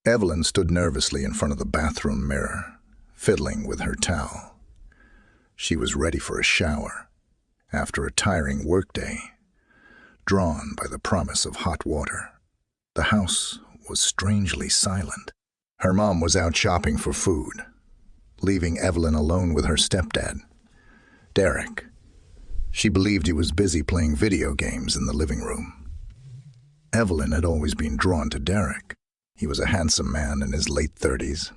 Evelyn stood nervously in front of the bathroom mirror, fiddling with her towel. She was ready for a shower, after a tiring workday, drawn by the promise of hot water. The house was strangely silent. Her mom was out shopping for food, leaving Evelyn alone with her stepdad, Derek. She believed he was busy playing video games in the living room. Evelyn had always been drawn to Derek. He was a handsome man in his late 30s,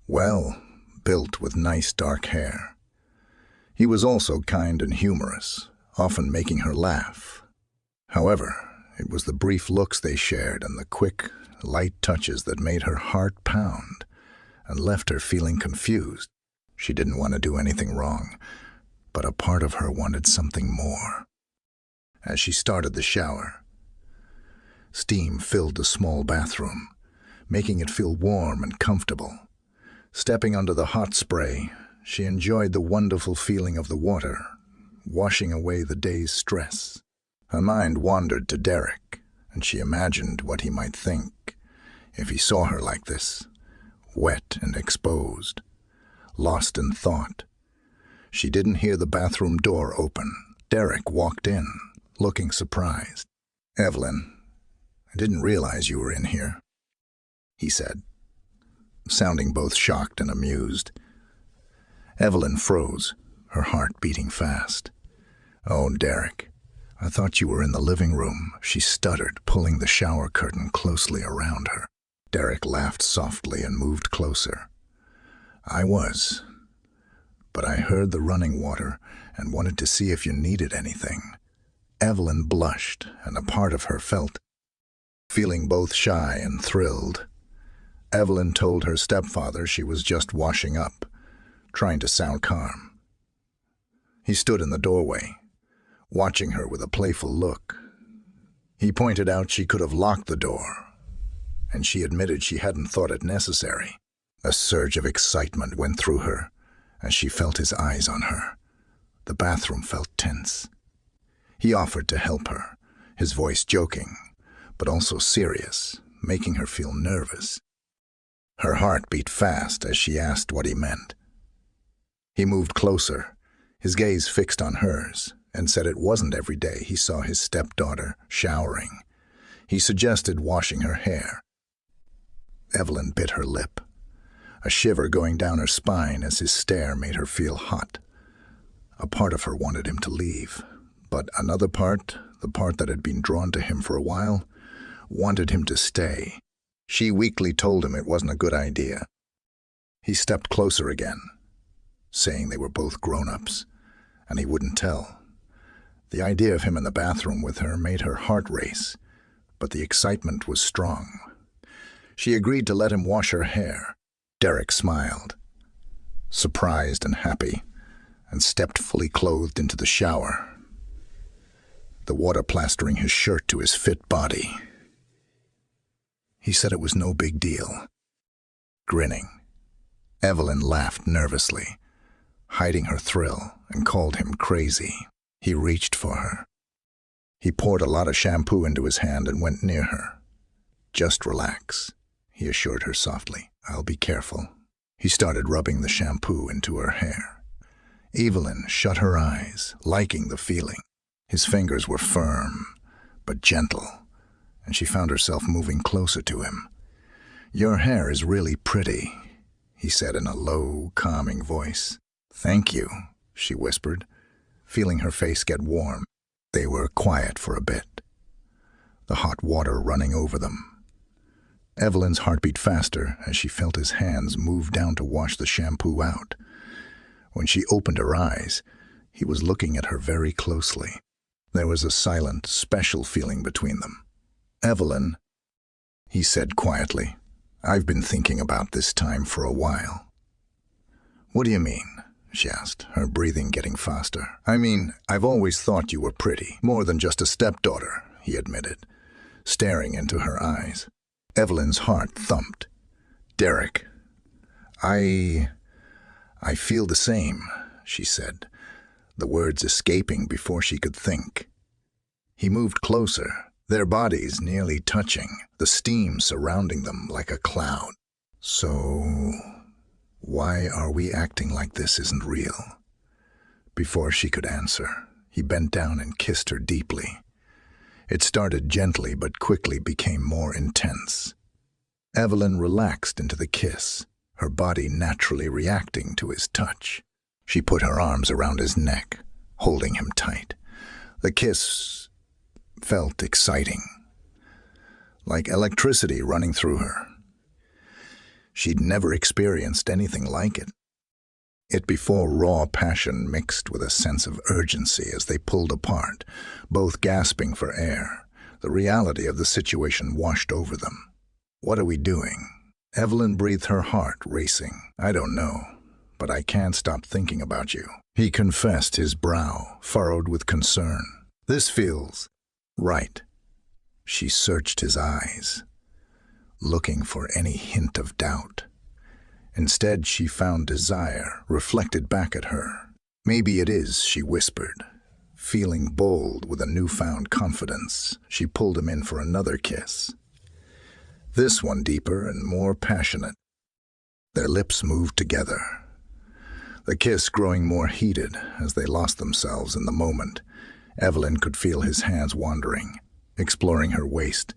well built with nice dark hair. He was also kind and humorous, often making her laugh. However, it was the brief looks they shared and the quick, light touches that made her heart pound and left her feeling confused. She didn't want to do anything wrong, but a part of her wanted something more. As she started the shower, steam filled the small bathroom, making it feel warm and comfortable. Stepping under the hot spray, she enjoyed the wonderful feeling of the water, washing away the day's stress. Her mind wandered to Derek, and she imagined what he might think if he saw her like this, wet and exposed, lost in thought. She didn't hear the bathroom door open. Derek walked in, looking surprised. "Evelyn, I didn't realize you were in here," he said, sounding both shocked and amused. Evelyn froze, her heart beating fast. "Oh, Derek, I thought you were in the living room," she stuttered, pulling the shower curtain closely around her. Derek laughed softly and moved closer. "I was, but I heard the running water and wanted to see if you needed anything." Evelyn blushed, and a part of her felt. Feeling both shy and thrilled, Evelyn told her stepfather she was just washing up, trying to sound calm. He stood in the doorway, watching her with a playful look. He pointed out she could have locked the door, and she admitted she hadn't thought it necessary. A surge of excitement went through her as she felt his eyes on her. The bathroom felt tense. He offered to help her, his voice joking, but also serious, making her feel nervous. Her heart beat fast as she asked what he meant. He moved closer, his gaze fixed on hers, and said it wasn't every day he saw his stepdaughter showering. He suggested washing her hair. Evelyn bit her lip, a shiver going down her spine as his stare made her feel hot. A part of her wanted him to leave, but another part, the part that had been drawn to him for a while, wanted him to stay. She weakly told him it wasn't a good idea. He stepped closer again, saying they were both grown-ups, and he wouldn't tell. The idea of him in the bathroom with her made her heart race, but the excitement was strong. She agreed to let him wash her hair. Derek smiled, surprised and happy, and stepped fully clothed into the shower, the water plastering his shirt to his fit body. He said it was no big deal. Grinning, Evelyn laughed nervously, hiding her thrill, and called him crazy. He reached for her. He poured a lot of shampoo into his hand and went near her. "Just relax," he assured her softly. "I'll be careful." He started rubbing the shampoo into her hair. Evelyn shut her eyes, liking the feeling. His fingers were firm, but gentle, and she found herself moving closer to him. "Your hair is really pretty," he said in a low, calming voice. "Thank you," she whispered, feeling her face get warm. They were quiet for a bit, the hot water running over them. Evelyn's heart beat faster as she felt his hands move down to wash the shampoo out. When she opened her eyes, he was looking at her very closely. There was a silent, special feeling between them. "Evelyn," he said quietly, "I've been thinking about this time for a while." "What do you mean?" she asked, her breathing getting faster. "I mean, I've always thought you were pretty, more than just a stepdaughter," he admitted, staring into her eyes. Evelyn's heart thumped. "Derek, I feel the same," she said, the words escaping before she could think. He moved closer, their bodies nearly touching, the steam surrounding them like a cloud. So, why are we acting like this isn't real? Before she could answer, he bent down and kissed her deeply. It started gently but quickly became more intense. Evelyn relaxed into the kiss, her body naturally reacting to his touch. She put her arms around his neck, holding him tight. The kiss felt exciting, like electricity running through her. She'd never experienced anything like it. It before raw passion mixed with a sense of urgency as they pulled apart, both gasping for air. The reality of the situation washed over them. "What are we doing?" Evelyn breathed, her heart racing. "I don't know, but I can't stop thinking about you," he confessed, his brow furrowed with concern. "This feels right." She searched his eyes, looking for any hint of doubt. Instead, she found desire reflected back at her. "Maybe it is," she whispered. Feeling bold with a newfound confidence, she pulled him in for another kiss. This one deeper and more passionate. Their lips moved together, the kiss growing more heated as they lost themselves in the moment. Evelyn could feel his hands wandering, exploring her waist,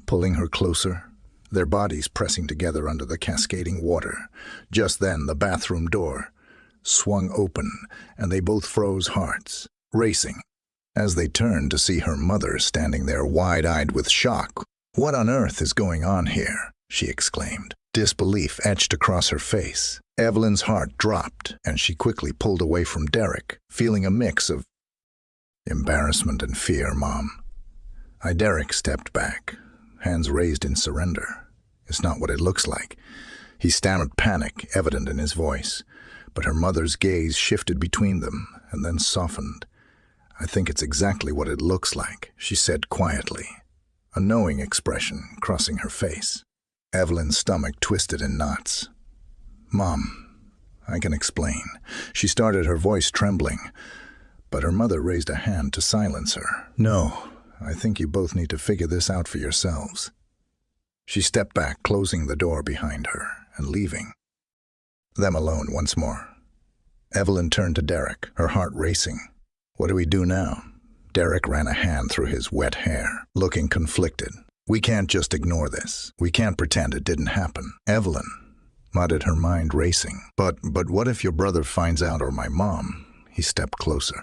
pulling her closer, their bodies pressing together under the cascading water. Just then, the bathroom door swung open, and they both froze, hearts racing. As they turned to see her mother standing there wide-eyed with shock. "What on earth is going on here?" she exclaimed. Disbelief etched across her face. Evelyn's heart dropped, and she quickly pulled away from Derek, feeling a mix of embarrassment and fear. "Mom." Derek stepped back, hands raised in surrender. "It's not what it looks like." He stammered, panic evident in his voice, but her mother's gaze shifted between them and then softened. "I think it's exactly what it looks like," she said quietly, a knowing expression crossing her face. Evelyn's stomach twisted in knots. "Mom, I can explain." She started, her voice trembling, but her mother raised a hand to silence her. "No, I think you both need to figure this out for yourselves." She stepped back, closing the door behind her and leaving them alone once more. Evelyn turned to Derek, her heart racing. "What do we do now?" Derek ran a hand through his wet hair, looking conflicted. "We can't just ignore this. We can't pretend it didn't happen." Evelyn muttered, her mind racing. But what if your brother finds out, or my mom?" He stepped closer,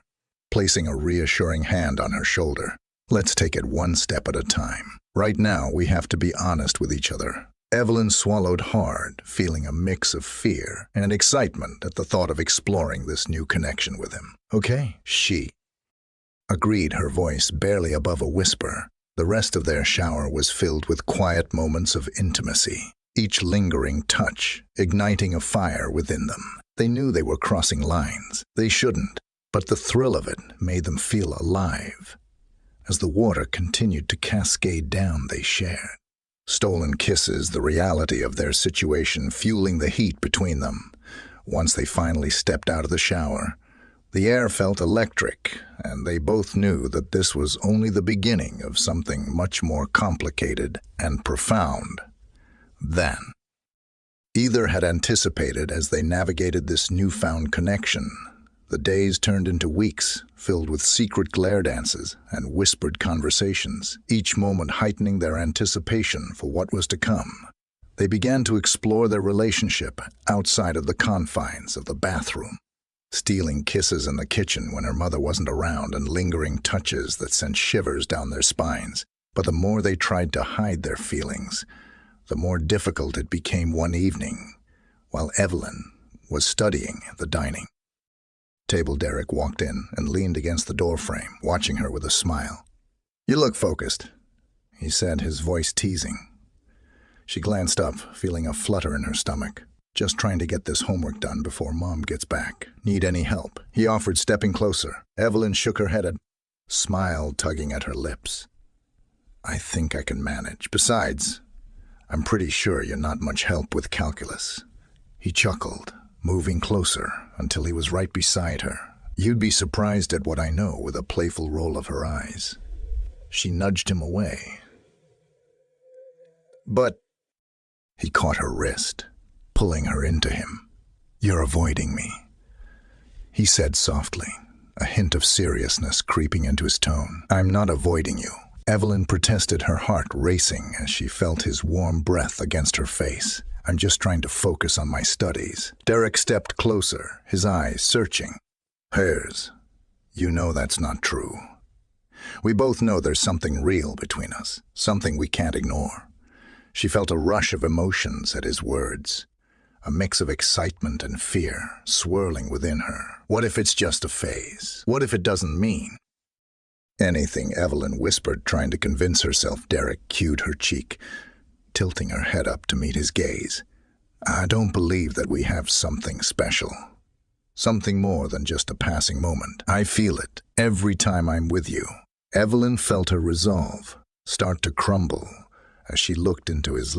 placing a reassuring hand on her shoulder. "Let's take it one step at a time. Right now, we have to be honest with each other." Evelyn swallowed hard, feeling a mix of fear and excitement at the thought of exploring this new connection with him. "Okay," she agreed, her voice barely above a whisper. The rest of their shower was filled with quiet moments of intimacy, each lingering touch igniting a fire within them. They knew they were crossing lines. They shouldn't, but the thrill of it made them feel alive. As the water continued to cascade down, they shared stolen kisses, the reality of their situation fueling the heat between them. Once they finally stepped out of the shower, the air felt electric, and they both knew that this was only the beginning of something much more complicated and profound than either had anticipated. As they navigated this newfound connection, the days turned into weeks, filled with secret glare dances and whispered conversations, each moment heightening their anticipation for what was to come. They began to explore their relationship outside of the confines of the bathroom, stealing kisses in the kitchen when her mother wasn't around and lingering touches that sent shivers down their spines. But the more they tried to hide their feelings, the more difficult it became. One evening, while Evelyn was studying at the dining table, Derek walked in and leaned against the doorframe, watching her with a smile. "You look focused," he said, his voice teasing. She glanced up, feeling a flutter in her stomach. "Just trying to get this homework done before Mom gets back. Need any help?" he offered, stepping closer. Evelyn shook her head, a smile tugging at her lips. "I think I can manage. Besides, I'm pretty sure you're not much help with calculus." He chuckled, moving closer until he was right beside her. "You'd be surprised at what I know," with a playful roll of her eyes. She nudged him away. "But—" He caught her wrist, pulling her into him. "You're avoiding me," he said softly, a hint of seriousness creeping into his tone. "I'm not avoiding you." Evelyn protested, her heart racing as she felt his warm breath against her face. "I'm just trying to focus on my studies." Derek stepped closer, his eyes searching. "Hers. You know that's not true. We both know there's something real between us, something we can't ignore." She felt a rush of emotions at his words, a mix of excitement and fear swirling within her. What if it's just a phase? What if it doesn't mean anything? Evelyn whispered, trying to convince herself. Derek cued her cheek, tilting her head up to meet his gaze. "I don't believe that we have something special. Something more than just a passing moment. I feel it every time I'm with you." Evelyn felt her resolve start to crumble as she looked into his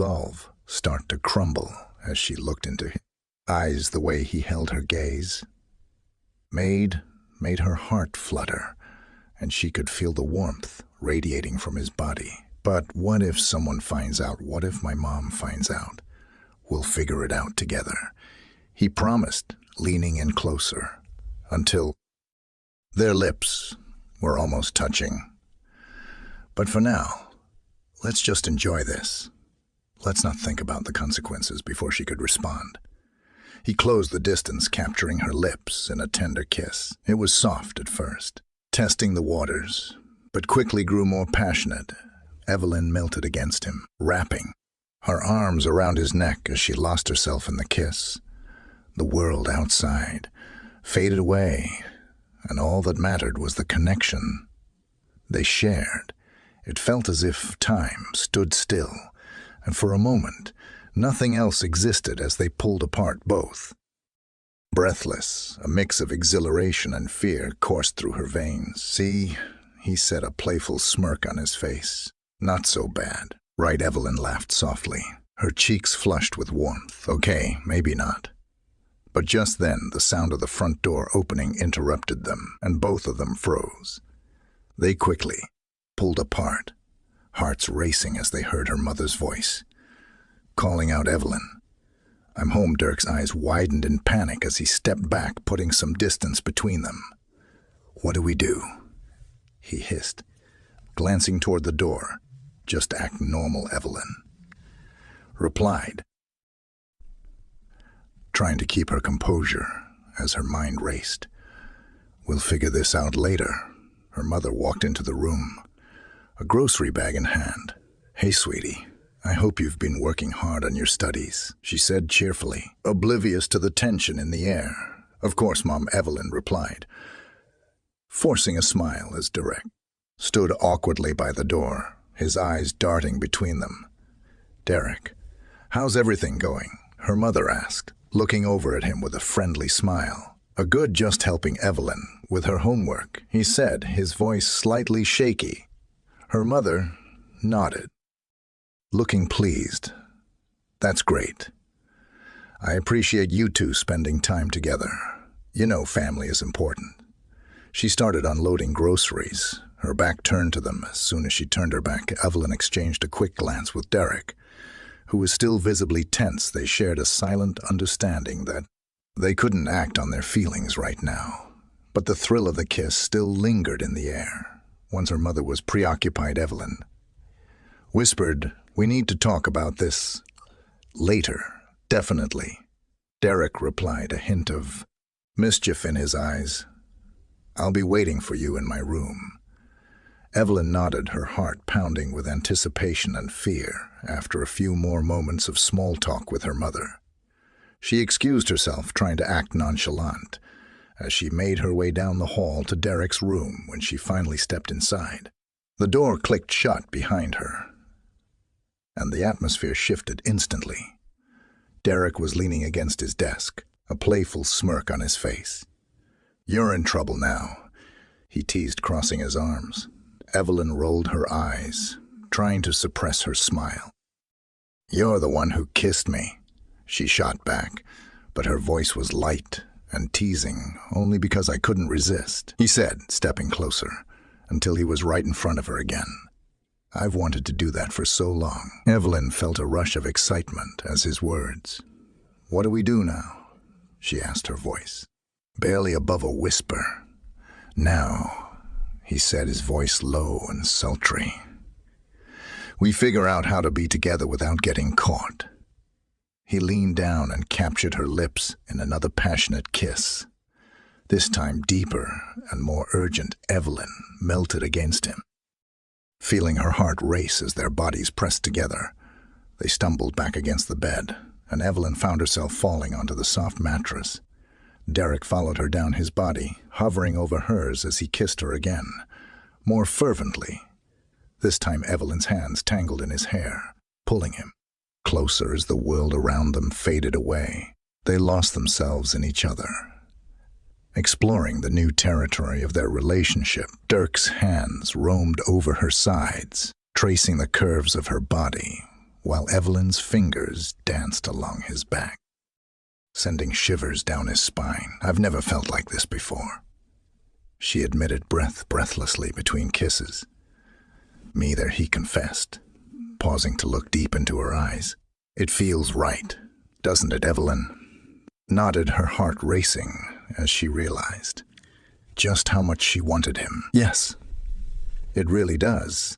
eyes. The way he held her gaze made her heart flutter, and she could feel the warmth radiating from his body. "But what if someone finds out? What if my mom finds out? We'll figure it out together," he promised, leaning in closer, until their lips were almost touching. "But for now, let's just enjoy this. Let's not think about the consequences." Before she could respond, he closed the distance, capturing her lips in a tender kiss. It was soft at first, testing the waters, but quickly grew more passionate. Evelyn melted against him, wrapping her arms around his neck as she lost herself in the kiss. The world outside faded away, and all that mattered was the connection they shared. It felt as if time stood still, and for a moment, nothing else existed as they pulled apart, both breathless. A mix of exhilaration and fear coursed through her veins. "See," he said, a playful smirk on his face. "Not so bad, right?" Evelyn laughed softly, her cheeks flushed with warmth. "Okay, maybe not." But just then, the sound of the front door opening interrupted them, and both of them froze. They quickly pulled apart, hearts racing as they heard her mother's voice, calling out Evelyn. "I'm home." Derek's eyes widened in panic as he stepped back, putting some distance between them. "What do we do?" he hissed, glancing toward the door. "Just act normal," Evelyn replied, trying to keep her composure as her mind raced. "We'll figure this out later." Her mother walked into the room, a grocery bag in hand. "Hey, sweetie, I hope you've been working hard on your studies," she said cheerfully, oblivious to the tension in the air. "Of course, Mom," Evelyn replied, forcing a smile as Derek stood awkwardly by the door, his eyes darting between them. "Derek, how's everything going?" her mother asked, looking over at him with a friendly smile. "Good, just helping Evelyn with her homework," he said, his voice slightly shaky. Her mother nodded, looking pleased. "That's great. I appreciate you two spending time together. You know, family is important." She started unloading groceries, her back turned to them. As soon as she turned her back, Evelyn exchanged a quick glance with Derek, who was still visibly tense. They shared a silent understanding that they couldn't act on their feelings right now, but the thrill of the kiss still lingered in the air. Once her mother was preoccupied, Evelyn whispered, "We need to talk about this later." "Definitely," Derek replied, a hint of mischief in his eyes. "I'll be waiting for you in my room." Evelyn nodded, her heart pounding with anticipation and fear after a few more moments of small talk with her mother. She excused herself, trying to act nonchalant, as she made her way down the hall to Derek's room. When she finally stepped inside, the door clicked shut behind her, and the atmosphere shifted instantly. Derek was leaning against his desk, a playful smirk on his face. "You're in trouble now," he teased, crossing his arms. Evelyn rolled her eyes, trying to suppress her smile. "You're the one who kissed me," she shot back, but her voice was light and teasing, "only because I couldn't resist," he said, stepping closer. until he was right in front of her again. I've wanted to do that for so long. Evelyn felt a rush of excitement as his words. What do we do now? She asked, her voice barely above a whisper. Now, he said, his voice low and sultry. We figure out how to be together without getting caught. He leaned down and captured her lips in another passionate kiss. This time deeper and more urgent, Evelyn melted against him. Feeling her heart race as their bodies pressed together, they stumbled back against the bed, and Evelyn found herself falling onto the soft mattress. Derek followed her down his body, hovering over hers as he kissed her again, more fervently. This time Evelyn's hands tangled in his hair, pulling him closer as the world around them faded away. They lost themselves in each other. Exploring the new territory of their relationship, Dirk's hands roamed over her sides, tracing the curves of her body, while Evelyn's fingers danced along his back, sending shivers down his spine. I've never felt like this before, she admitted breathlessly between kisses. Me there, he confessed, pausing to look deep into her eyes. It feels right, doesn't it, Evelyn? Nodded, her heart racing as she realized just how much she wanted him. Yes, it really does.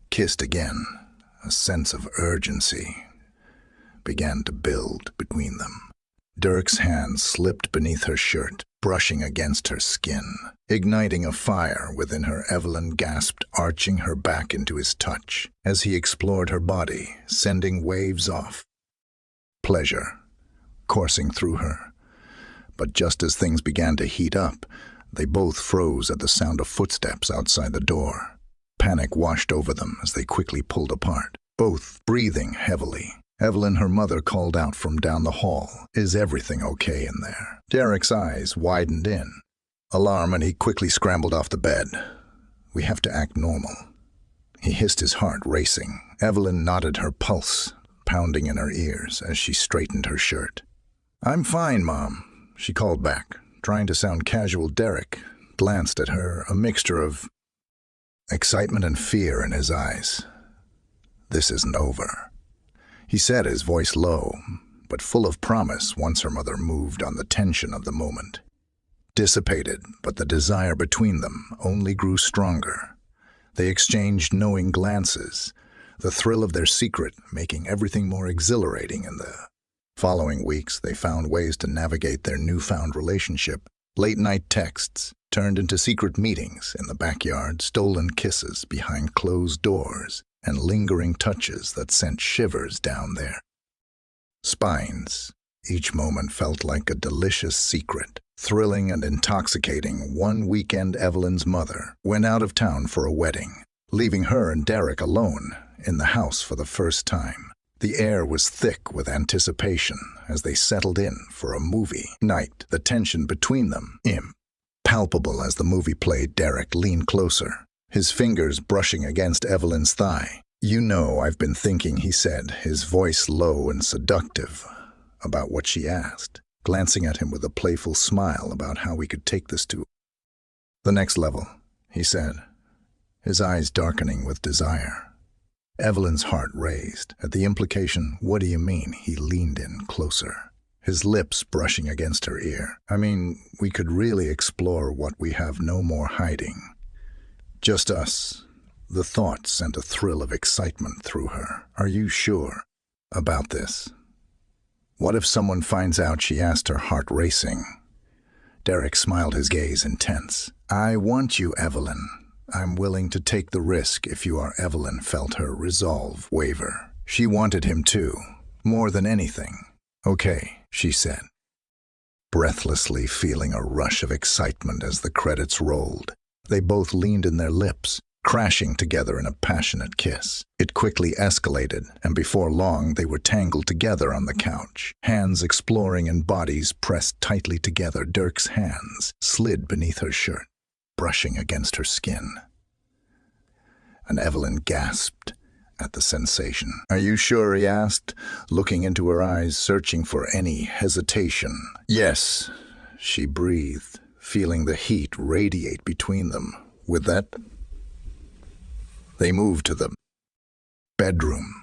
Kissed again, a sense of urgency began to build between them. Dirk's hand slipped beneath her shirt, brushing against her skin, igniting a fire within her. Evelyn gasped, arching her back into his touch as he explored her body, sending waves off pleasure coursing through her. But just as things began to heat up, they both froze at the sound of footsteps outside the door. Panic washed over them as they quickly pulled apart, both breathing heavily. Evelyn, her mother, called out from down the hall, "Is everything okay in there?" Derek's eyes widened in alarm, and he quickly scrambled off the bed. "We have to act normal," he hissed, his heart racing. Evelyn nodded, her pulse pounding in her ears as she straightened her shirt. "I'm fine, Mom," she called back, trying to sound casual. Derek glanced at her, a mixture of excitement and fear in his eyes. "This isn't over," he said, his voice low, but full of promise once her mother moved on the tension of the moment. Dissipated, but the desire between them only grew stronger. They exchanged knowing glances, the thrill of their secret making everything more exhilarating. In the following weeks, they found ways to navigate their newfound relationship. Late-night texts turned into secret meetings in the backyard, stolen kisses behind closed doors, and lingering touches that sent shivers down their spines. Each moment felt like a delicious secret, thrilling and intoxicating. One weekend, Evelyn's mother went out of town for a wedding, leaving her and Derek alone in the house for the first time. The air was thick with anticipation as they settled in for a movie night, the tension between them palpable. As the movie played, Derek leaned closer, his fingers brushing against Evelyn's thigh. "You know, I've been thinking," he said, his voice low and seductive, about what she asked, glancing at him with a playful smile, about how we could take this to the next level, he said, his eyes darkening with desire. Evelyn's heart raised at the implication. "What do you mean?" He leaned in closer, his lips brushing against her ear. "I mean, we could really explore what we have no more hiding. Just us." The thought sent a thrill of excitement through her. "Are you sure about this? What if someone finds out?" she asked, her heart racing. Derek smiled, his gaze intense. "I want you, Evelyn. I'm willing to take the risk if you are." Evelyn felt her resolve waver. She wanted him too, more than anything. "Okay," she said, breathlessly, feeling a rush of excitement as the credits rolled. They both leaned in, their lips crashing together in a passionate kiss. It quickly escalated, and before long they were tangled together on the couch, hands exploring and bodies pressed tightly together. Dirk's hands slid beneath her shirt, brushing against her skin, and Evelyn gasped at the sensation. "Are you sure?" he asked, looking into her eyes, searching for any hesitation. "Yes," she breathed, feeling the heat radiate between them. With that, they moved to the bedroom,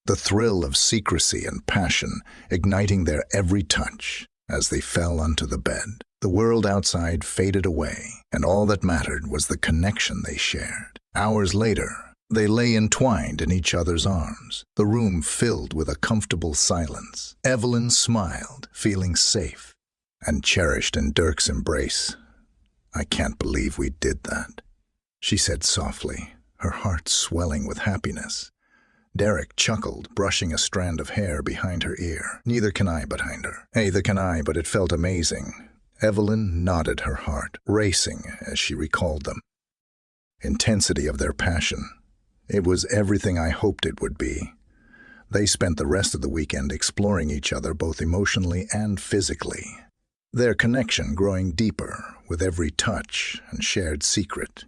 the thrill of secrecy and passion igniting their every touch as they fell onto the bed. The world outside faded away, and all that mattered was the connection they shared. Hours later, they lay entwined in each other's arms, the room filled with a comfortable silence. Evelyn smiled, feeling safe and cherished in Dirk's embrace. "I can't believe we did that," she said softly, her heart swelling with happiness. Derek chuckled, brushing a strand of hair behind her ear. "Neither can I," behind her. "Neither can I, but it felt amazing." Evelyn nodded, her heart racing as she recalled them. Intensity of their passion. It was everything I hoped it would be. They spent the rest of the weekend exploring each other both emotionally and physically, their connection growing deeper with every touch and shared secret.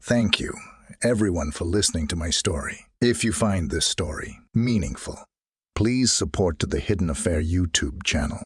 Thank you, everyone, for listening to my story. If you find this story meaningful, please support the Hidden Affair YouTube channel.